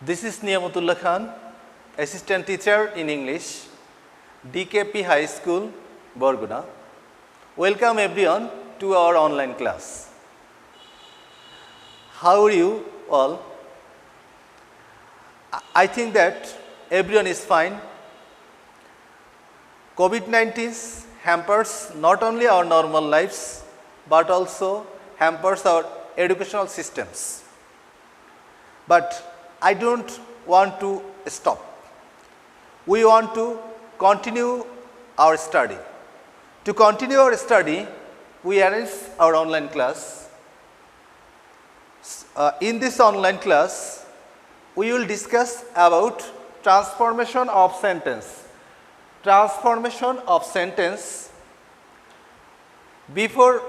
This is Niyamutullah Khan, Assistant Teacher in English, DKP High School, Borguna. Welcome everyone to our online class. How are you all? I think that everyone is fine. COVID-19 hampers not only our normal lives, but also hampers our educational systems. But I don't want to stop. We want to continue our study. To continue our study, we arrange our online class. In this online class, we will discuss about transformation of sentence. Transformation of sentence. Before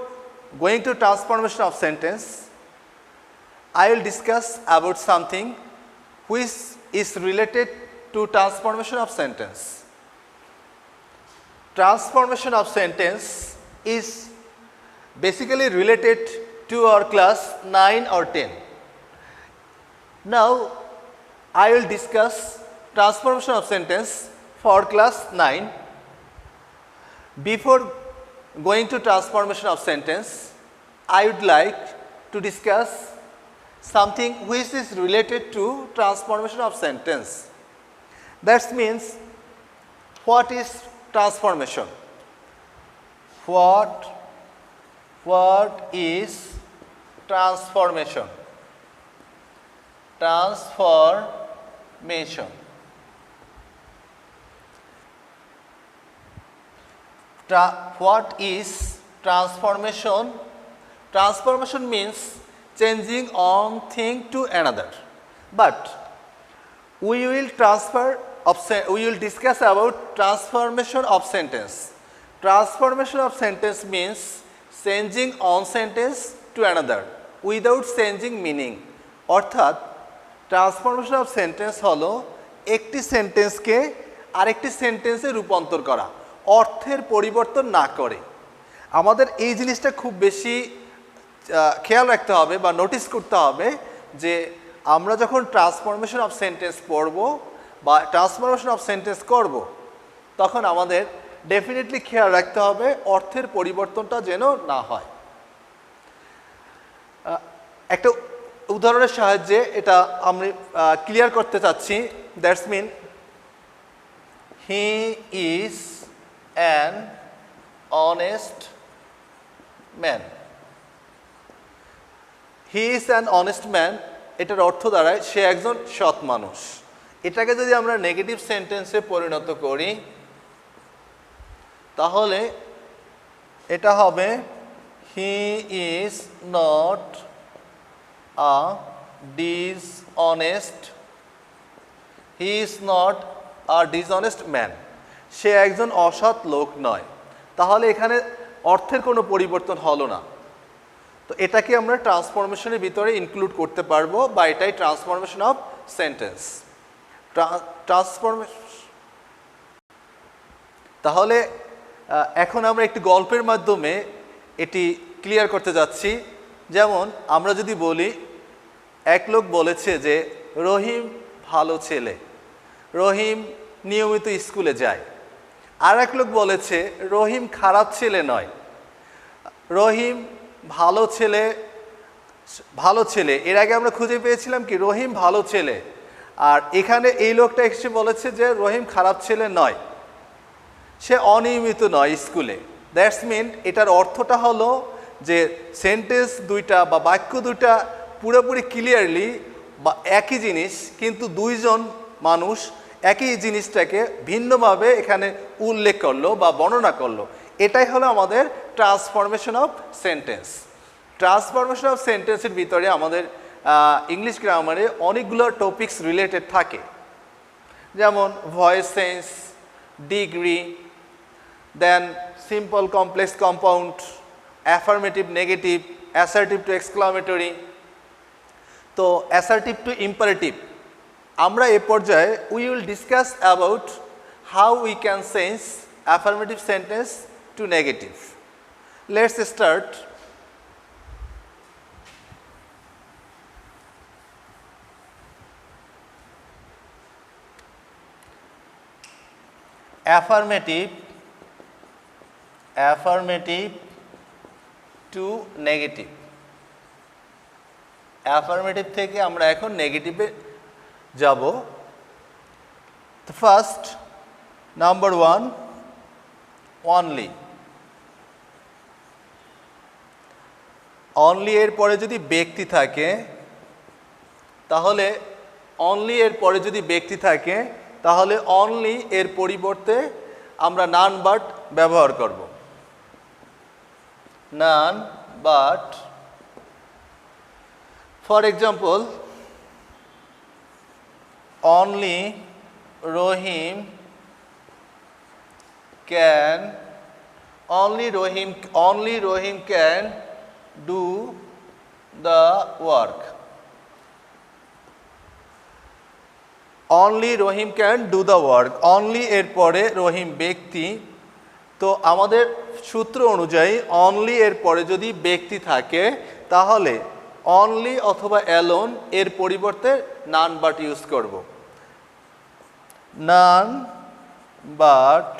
going to transformation of sentence, I will discuss about something which is related to transformation of sentence. Transformation of sentence is basically related to our class 9 or 10. Now, I will discuss transformation of sentence for class 9. Before going to transformation of sentence, I would like to discuss something which is related to transformation of sentence. That means, what is transformation? What is transformation? Transformation. What is transformation? Transformation means changing one thing to another. But we will discuss about transformation of sentence. Transformation of sentence means changing one sentence to another without changing meaning. অর্থাৎ transformation of sentence হলো একটি সেন্টেন্সকে আরেকটি সেন্টেন্সে রূপান্তর করা, অর্থের পরিবর্তন না করে। আমাদের এই জিনিসটা খুব বেশি খেয়াল রাখতে হবে বা নোটিস করতে হবে যে আমরা যখন ট্রান্সফরমেশন অফ সেন্টেন্স পড়ব বা ট্রান্সফরমেশন অফ সেন্টেন্স করব, তখন আমাদের ডেফিনেটলি খেয়াল রাখতে হবে অর্থের পরিবর্তনটা যেন না হয়। একটা উদাহরণের সাহায্যে এটা আমি ক্লিয়ার করতে চাচ্ছি। That's mean, he is an honest man. He is an honest man, এটার অর্থ দাঁড়ায় সে একজন সৎ মানুষ। এটাকে যদি আমরা নেগেটিভ সেন্টেন্সে পরিণত করি, তাহলে এটা হবে he is not a dishonest, he is not a dishonest man. সে একজন অসৎ লোক নয়। তাহলে এখানে অর্থের কোনো পরিবর্তন হলো না। তো এটাকে আমরা ট্রান্সফরমেশনের ভিতরে ইনক্লুড করতে পারবো, বা এটাই ট্রান্সফরমেশন অফ সেন্টেন্স। তাহলে এখন আমরা একটি গল্পের মাধ্যমে এটি ক্লিয়ার করতে যাচ্ছি। যেমন আমরা যদি বলি, এক লোক বলেছে যে রহিম ভালো ছেলে, রহিম নিয়মিত স্কুলে যায়। আর এক লোক বলেছে রহিম খারাপ ছেলে নয়, রহিম ভালো ছেলে। এর আগে আমরা খুঁজে পেয়েছিলাম কি রহিম ভালো ছেলে, আর এখানে এই লোকটা এসে বলেছে যে রহিম খারাপ ছেলে নয়, সে অনিয়মিত নয় স্কুলে। দ্যাটস মিন, এটার অর্থটা হলো যে সেন্টেন্স দুইটা বা বাক্য দুইটা পুরোপুরি ক্লিয়ারলি বা একই জিনিস, কিন্তু দুইজন মানুষ একই জিনিসটাকে ভিন্নভাবে এখানে উল্লেখ করলো বা বর্ণনা করলো। এটাই হলো আমাদের transformation of sentence. Transformation of সেন্টেন্সের ভিতরে আমাদের ইংলিশ গ্রামারে অনেকগুলো টপিকস রিলেটেড থাকে, যেমন voice change, degree, then simple complex compound, affirmative negative, assertive to exclamatory. তো অ্যাসার্টিভ টু ইম্পারেটিভ আমরা এ পর্যায়ে we will discuss about how we can change affirmative sentence to negative. Let's start. Affirmative to negative. Affirmative থেকে আমরা এখন নেগেটিভে যাব। First number 1 only. Only এর পরে যদি ব্যক্তি থাকে তাহলে অনলি এর পরিবর্তে আমরা নান বাট ব্যবহার করব। None but, for example, only Rahim can do the work. Only Rahim can do the work. Only এর পরে রহিম ব্যক্তি। তো আমাদের সূত্র অনুযায়ী অনলি এর পরে যদি ব্যক্তি থাকে তাহলে অনলি অথবা অ্যালোন এর পরিবর্তে নান বাট ইউজ করব। None but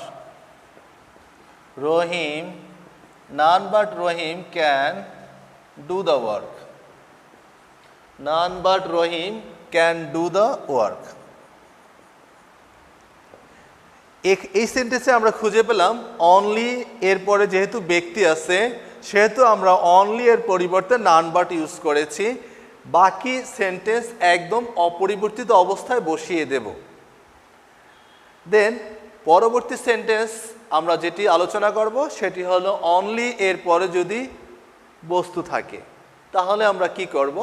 Rahim can do the work. None but Rahim can do the work. এই সেন্টেন্সে আমরা খুঁজে পেলাম অনলি এর পরে যেহেতু ব্যক্তি আছে সেহেতু আমরা অনলি এর পরিবর্তে নান বাট ইউজ করেছি। বাকি সেন্টেন্স একদম অপরিবর্তিত অবস্থায় বসিয়ে দেব। দেন পরবর্তী সেন্টেন্স আমরা যেটি আলোচনা করব সেটি হলো অনলি এর পরে যদি বস্তু থাকে তাহলে আমরা কি করব,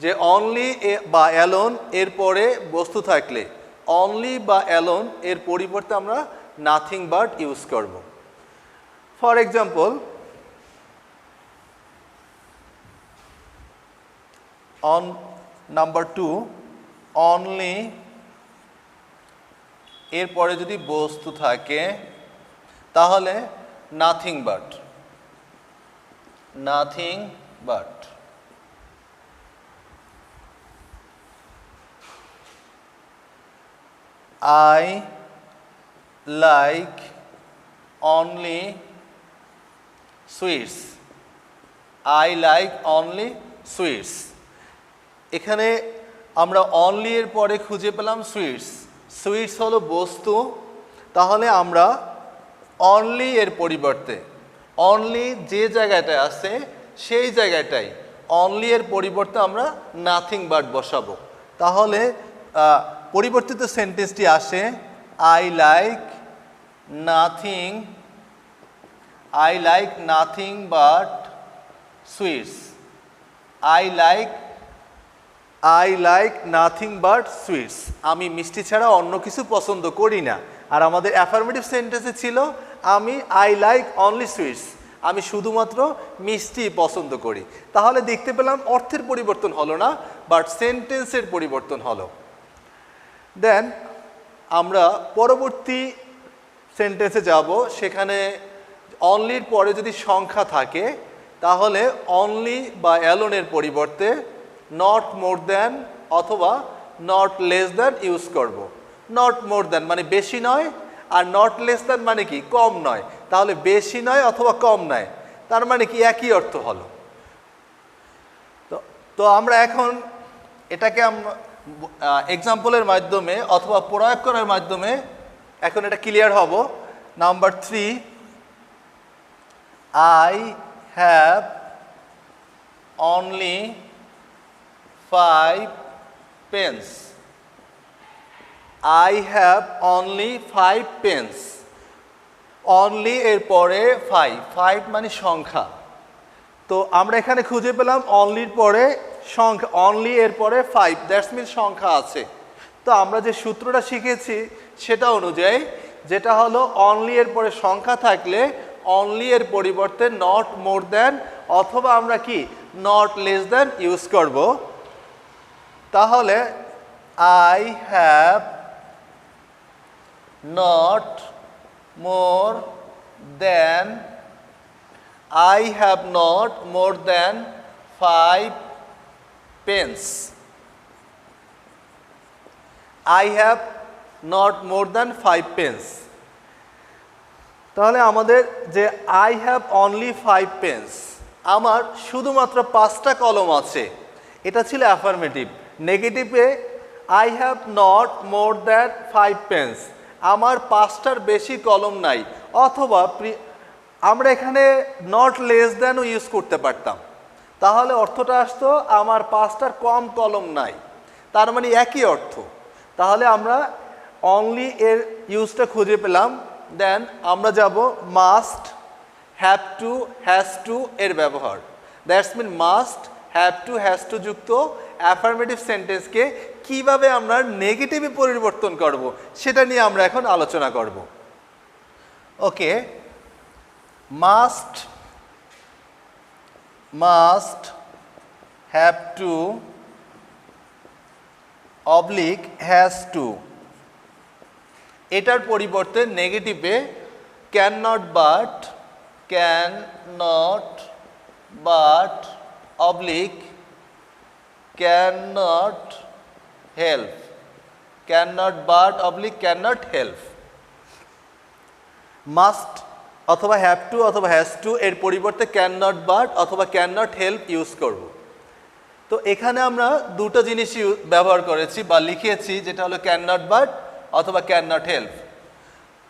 যে অনলি বা অ্যালোন এর পরে বস্তু থাকলে অনলি বা অ্যালোন এর পরিবর্তে আমরা নাথিং বাট ইউজ করব। ফর এক্সাম্পল, নাম্বার 2 অনলি এর পরে যদি বস্তু থাকে তাহলে nothing but. I like only sweets. এখানে আমরা অনলি এর পরে খুঁজে পেলাম সুইটস হলো বস্তু। তাহলে আমরা অনলি এর পরিবর্তে অনলি যে জায়গাটায় আছে সেই জায়গাটাই অনলি এর পরিবর্তে আমরা নাথিং বাট বসাবো। তাহলে পরিবর্তিত সেন্টেন্সটি আসে I like nothing but sweets. I like nothing but sweets. আমি মিষ্টি ছাড়া অন্য কিছু পছন্দ করি না। আর আমাদের অ্যাফার্মেটিভ সেন্টেন্সে ছিল আই লাইক অনলি সুইটস, আমি শুধুমাত্র মিষ্টি পছন্দ করি। তাহলে দেখতে পেলাম অর্থের পরিবর্তন হলো না, বাট সেন্টেন্সের পরিবর্তন হলো। দেন আমরা পরবর্তী সেন্টেন্সে যাব। সেখানে অনলির পরে যদি সংখ্যা থাকে তাহলে অনলি বা অ্যালোনের পরিবর্তে নট মোর দ্যান অথবা নট লেস দ্যান ইউজ করব। নট মোর দ্যান মানে বেশি নয়, আর নট লেস দ্যান মানে কি কম নয়। তাহলে বেশি নয় অথবা কম নয়, তার মানে কি একই অর্থ হলো। তো আমরা এখন এটাকে এক্সাম্পলের মাধ্যমে অথবা প্রয়োগ করার মাধ্যমে এখন এটা ক্লিয়ার হব। Number 3, I have only 5 pens. I have only 5 pens. Only এর পরে 5 মানে সংখ্যা। তো আমরা এখানে খুঁজে পেলাম অনলির পরে সংখ্যা, অনলি এর পরে 5, দ্যাটস মিন সংখ্যা আছে। তো আমরা যে সূত্রটা শিখেছি সেটা অনুযায়ী, যেটা হলো অনলি এর পরে সংখ্যা থাকলে অনলি এর পরিবর্তে নট মোর দ্যান অথবা আমরা কি নট লেস দ্যান ইউজ করব। তাহলে I have not more than 5 pens. I have not more than 5 pens. তাহলে আমাদের যে আই হ্যাভ অনলি 5 পেন্স, আমার শুধুমাত্র 5টা কলম আছে, এটা ছিল অ্যাফার্মেটিভ। নেগেটিভে I have not more than 5 pens, আমার 5টার বেশি কলম নাই। অথবা আমরা এখানে নট লেস দ্যানও ইউজ করতে পারতাম, তাহলে অর্থটা আসতো আমার 5টার কম কলম নাই, তার মানে একই অর্থ। তাহলে আমরা অনলি এর ইউজটা খুঁজে পেলাম। দেন আমরা যাব must, have to, has to এর ব্যবহার। That's mean must, have to, has to যুক্ত অ্যাফার্মেটিভ সেন্টেন্সকে কিভাবে আমরা নেগেটিভে পরিবর্তন করব সেটা নিয়ে আমরা এখন আলোচনা করব। Okay, must, must, have to, oblique has to, এটার পরিবর্তে নেগেটিভে can not but, can not but, oblique can not help, can not but, oblique can not help. Must অথবা হ্যাভ টু অথবা হ্যাজ টু এর পরিবর্তে ক্যান নট বাট অথবা can not help use করব। তো এখানে আমরা দুটো জিনিস ব্যবহার করেছি বা লিখেছি, যেটা হলো ক্যান নট বাট অথবা can not help.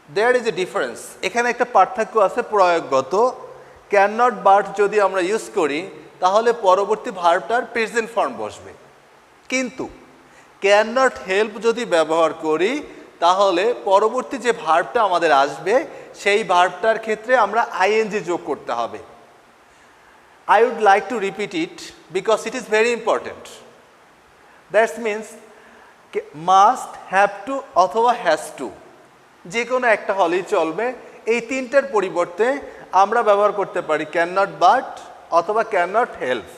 There is a difference, এখানে একটা পার্থক্য আছে প্রয়োগগত। ক্যান নট বাট যদি আমরা ইউজ করি তাহলে পরবর্তী ভার্বটার প্রেজেন্ট ফর্ম বসবে, কিন্তু ক্যান নট হেল্প যদি ব্যবহার করি তাহলে পরবর্তী যে ভার্বটা আমাদের আসবে সেই ভার্বটার ক্ষেত্রে আমরা আইএনজি যোগ করতে হবে। I would like to repeat it because it is very important. That means must, have to অথবা has to, যে কোনো একটা হলেই চলবে। এই তিনটার পরিবর্তে আমরা ব্যবহার করতে পারি ক্যান নট বাট অথবা can not help.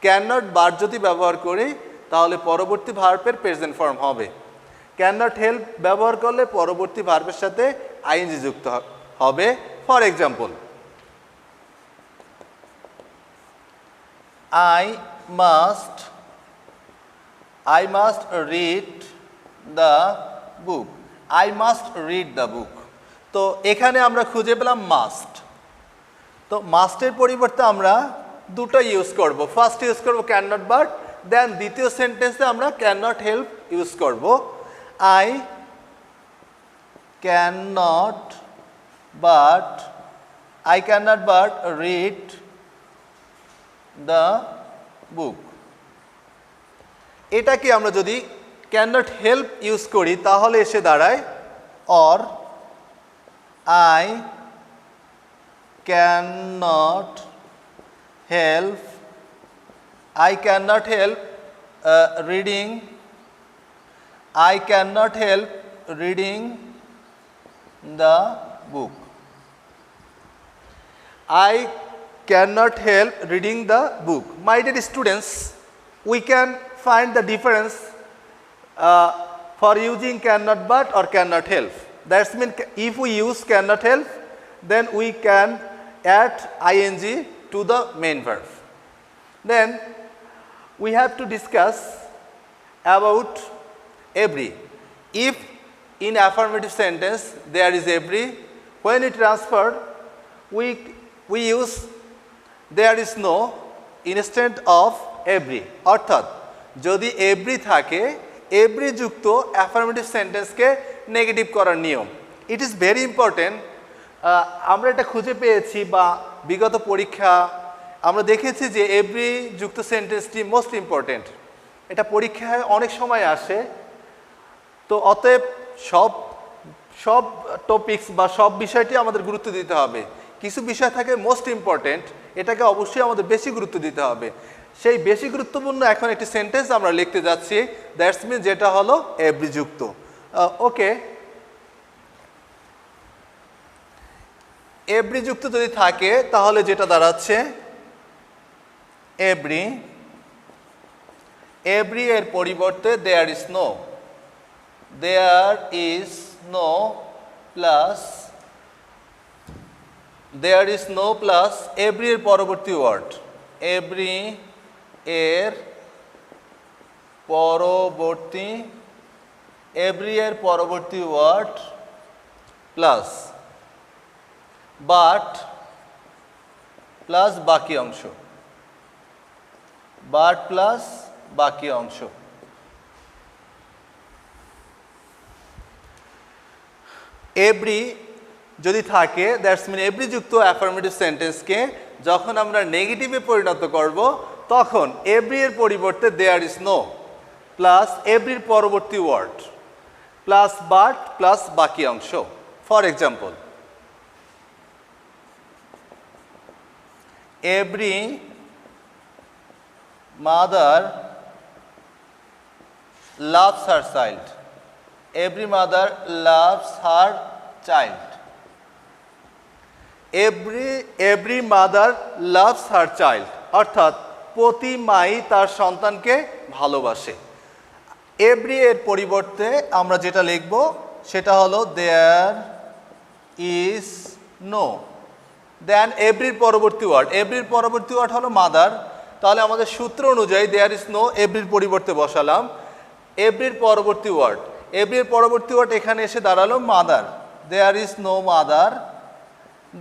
Can not but যদি ব্যবহার করি তাহলে পরবর্তী ভার্বের প্রেজেন্ট ফর্ম হবে। ক্যান নট হেল্প ব্যবহার করলে পরবর্তী ভার্বের সাথে আইএনজি যুক্ত হবে। For example, I must read the book. I must read the book. তো এখানে আমরা খুঁজে পেলাম মাস্ট। তো মাস্টের পরিবর্তে আমরা দুটো ইউজ করব। ফার্স্ট ইউজ করব ক্যান নট বাট, দেন দ্বিতীয় সেন্টেন্সে আমরা ক্যান নট হেল্প ইউজ করব। I cannot but read the book। এটাকে আমরা যদি ক্যান নট হেল্প ইউজ করি তাহলে এসে দাঁড়ায় or I can not help, I can not help reading, I can not help reading the book. I cannot help reading the book. My dear students, we can find the difference for using cannot but or cannot help. That means if we use cannot help, then we can add ing to the main verb. Then we have to discuss about every. If in affirmative sentence there is every, when it transfer we use there is no instead of every। অর্থাৎ যদি every থাকে, every যুক্ত affirmative সেন্টেন্সকে negative করার নিয়ম। It is very important. আমরা এটা খুঁজে পেয়েছি বা বিগত পরীক্ষা আমরা দেখেছি যে every যুক্ত সেন্টেন্সটি মোস্ট ইম্পর্টেন্ট। এটা পরীক্ষায় অনেক সময় আসে। তো অতএব সব টপিকস বা সব বিষয়টি আমাদের গুরুত্ব দিতে হবে। কিছু বিষয় থাকে মোস্ট ইম্পর্টেন্ট, এটাকে অবশ্যই আমাদের বেশি গুরুত্ব দিতে হবে। সেই বেশি গুরুত্বপূর্ণ এখন একটি সেন্টেন্স আমরা লিখতে যাচ্ছি, দ্যাটস মিন যেটা হলো এভরি যুক্ত। ওকে, এভরি যুক্ত যদি থাকে তাহলে যেটা দাঁড়াচ্ছে এভরি, এভরি এর পরিবর্তে there is no, there is no plus, there is no plus every এর পরবর্তী ওয়ার্ড, এভরি এর পরবর্তী, এভরি এর পরবর্তী ওয়ার্ড প্লাস বাট প্লাস বাকি অংশ, বাট প্লাস বাকি অংশ। এভরি যদি থাকে দ্যাটস মিন এভরি যুক্ত অ্যাফার্মেটিভ সেন্টেন্সকে যখন আমরা নেগেটিভে পরিণত করব তখন এভরি এর পরিবর্তে দেয়ার ইজ নো প্লাস এভরির পরবর্তী ওয়ার্ড প্লাস বাট প্লাস বাকি অংশ। For example, every mother loves her child, every mother loves her child, every mother loves her child, অর্থাৎ প্রতি মাই তার সন্তানকে ভালোবাসে। এভরি এর পরিবর্তে আমরা যেটা লিখব সেটা হলো দেয়ার ইজ নো। দেন এভরির পরবর্তী ওয়ার্ড, এভরির পরবর্তী ওয়ার্ড হলো মাদার, তাহলে আমাদের সূত্র অনুযায়ী দেয়ার ইজ নো এভরির পরিবর্তে বসালাম এভরির পরবর্তী ওয়ার্ড, এভরির পরবর্তী ওয়ার্ড এখানে এসে দাঁড়ালো mother, there is no mother.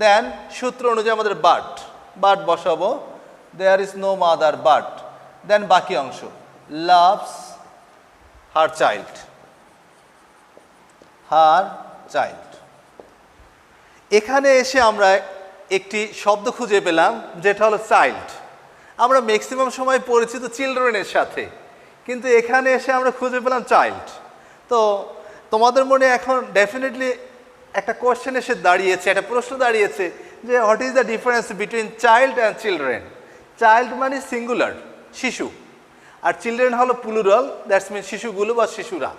Then সূত্র অনুযায়ী আমাদের বাট, বাট বসাবো, there is no mother but. Then বাকি অংশ loves her child, her child. এখানে এসে আমরা একটি শব্দ খুঁজে পেলাম যেটা হলো চাইল্ড। আমরা ম্যাক্সিমাম সময় পরিচিত চিলড্রেনের সাথে, কিন্তু এখানে এসে আমরা খুঁজে পেলাম চাইল্ড। তো তোমাদের মনে এখন ডেফিনেটলি একটা কোয়েশ্চেন এসে দাঁড়িয়েছে, একটা প্রশ্ন দাঁড়িয়েছে যে what is the difference between child and children. Child মানে সিঙ্গুলার শিশু, আর চিলড্রেন হলো প্লুরাল, দ্যাটস মিন শিশুগুলো বা শিশুরা।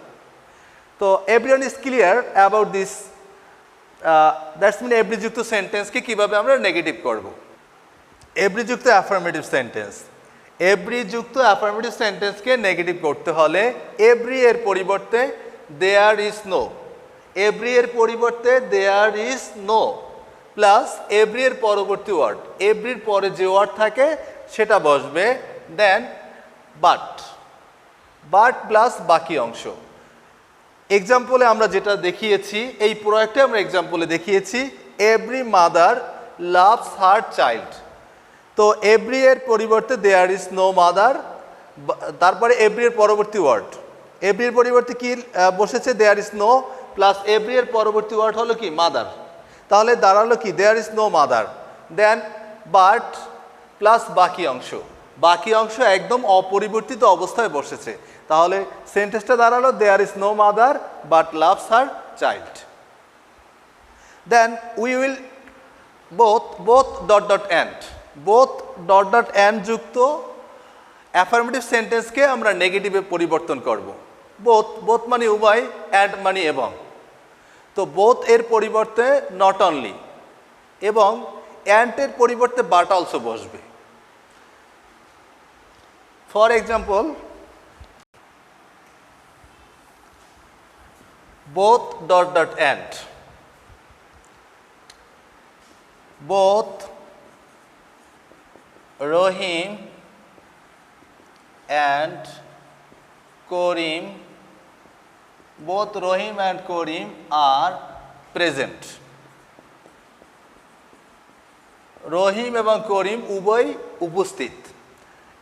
তো everyone is clear about this, that's mean every যুক্ত সেন্টেন্সকে কীভাবে আমরা নেগেটিভ করব। এভরি যুক্ত অ্যাফার্মেটিভ সেন্টেন্স, এভরি যুক্ত অ্যাফার্মেটিভ সেন্টেন্সকে নেগেটিভ করতে হলে এভরি এর পরিবর্তে দেয়ার ইজ নো, এভরি এর পরিবর্তে there is no plus every এর পরবর্তী ওয়ার্ড, এভরির পরে যে ওয়ার্ড থাকে সেটা বসবে। দেন বাট, বাট প্লাস বাকি অংশ। এক্সাম্পলে আমরা যেটা দেখিয়েছি, এই প্রয়োগটা আমরা এক্সাম্পলে দেখিয়েছি every mother loves her child. তো এভরি এর পরিবর্তে দেয়ার ইজ নো মাদার, তারপরে এভরি এর পরবর্তী ওয়ার্ড, এভরি এর পরিবর্তে কি বসেছে there is no plus every এর পরবর্তী ওয়ার্ড হলো কি মাদার, তাহলে দাঁড়ালো কি there is no mother. Then but plus বাকি অংশ, বাকি অংশ একদম অপরিবর্তিত অবস্থায় বসেছে, তাহলে সেন্টেন্সটা দাঁড়ালো there is no mother but loves her child. Then we will both dot dot and, both dot dot and যুক্ত অ্যাফার্মেটিভ সেন্টেন্সকে আমরা নেগেটিভে পরিবর্তন করব। বোথ, বোথ মানে উভয়, অ্যান্ড মানে এবং। তো বোথ এর পরিবর্তে নট অনলি, এবং অ্যান্ড এর পরিবর্তে বাট অলসো বসবে। For example, both dot dot and, both Rahim and Korim, both Rohim and Korim are present. রহিম এবং করিম উভয় উপস্থিত।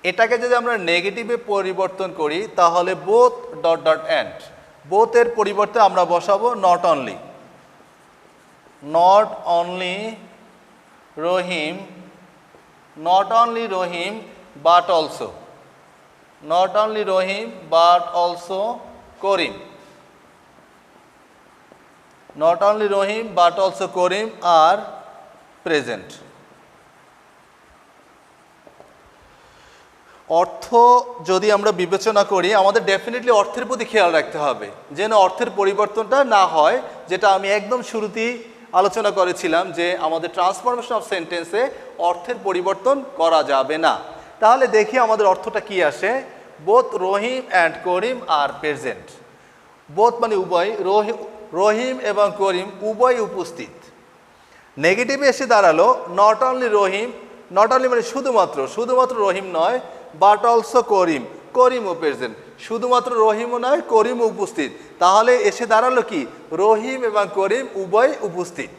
এটাকে যদি আমরা নেগেটিভে পরিবর্তন করি তাহলে both dot dot and, both এর পরিবর্তে আমরা বসাবো not only, not only Rahim, not only Rahim but also, not only Rohim but also Korim, not only Rohim but also Korim are present. অর্থ যদি আমরা বিবেচনা করি আমাদের ডেফিনেটলি অর্থের প্রতি খেয়াল রাখতে হবে যেন অর্থের পরিবর্তনটা না হয়, যেটা আমি একদম শুরুতেই আলোচনা করেছিলাম যে আমাদের ট্রান্সফরমেশন অফ সেন্টেন্সে অর্থের পরিবর্তন করা যাবে না। তাহলে দেখি আমাদের অর্থটা কি আসে। Both Rahim and Karim are present, both মানে উভয়, রহিম এবং করিম উভয় উপস্থিত। নেগেটিভে এসে দাঁড়ালো not only Rahim, not only মানে শুধুমাত্র, শুধুমাত্র রহিম নয়, বাট অলসো করিম, করিমও প্রেজেন্ট, শুধুমাত্র রহিমও নয় করিমও উপস্থিত। তাহলে এসে দাঁড়ালো কি রহিম এবং করিম উভয় উপস্থিত।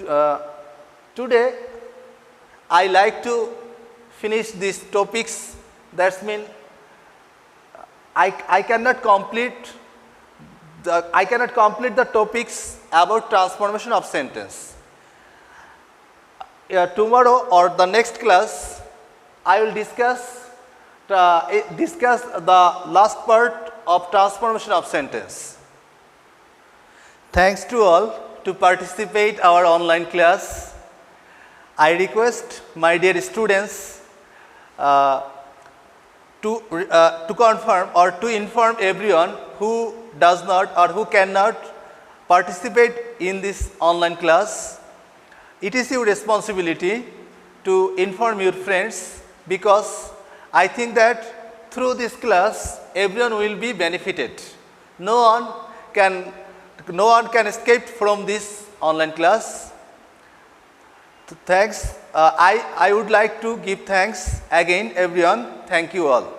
uh, today I like to finish these topics. That's mean I cannot complete the topics about transformation of sentence. Tomorrow or the next class, I will discuss the last part of transformation of sentence. Thanks to all to participate our online class. I request my dear students to confirm or to inform everyone who does not or who cannot participate in this online class. It is your responsibility to inform your friends, because I think that through this class everyone will be benefited. No one can escape from this online class. Thanks. I would like to give thanks again everyone. Thank you all.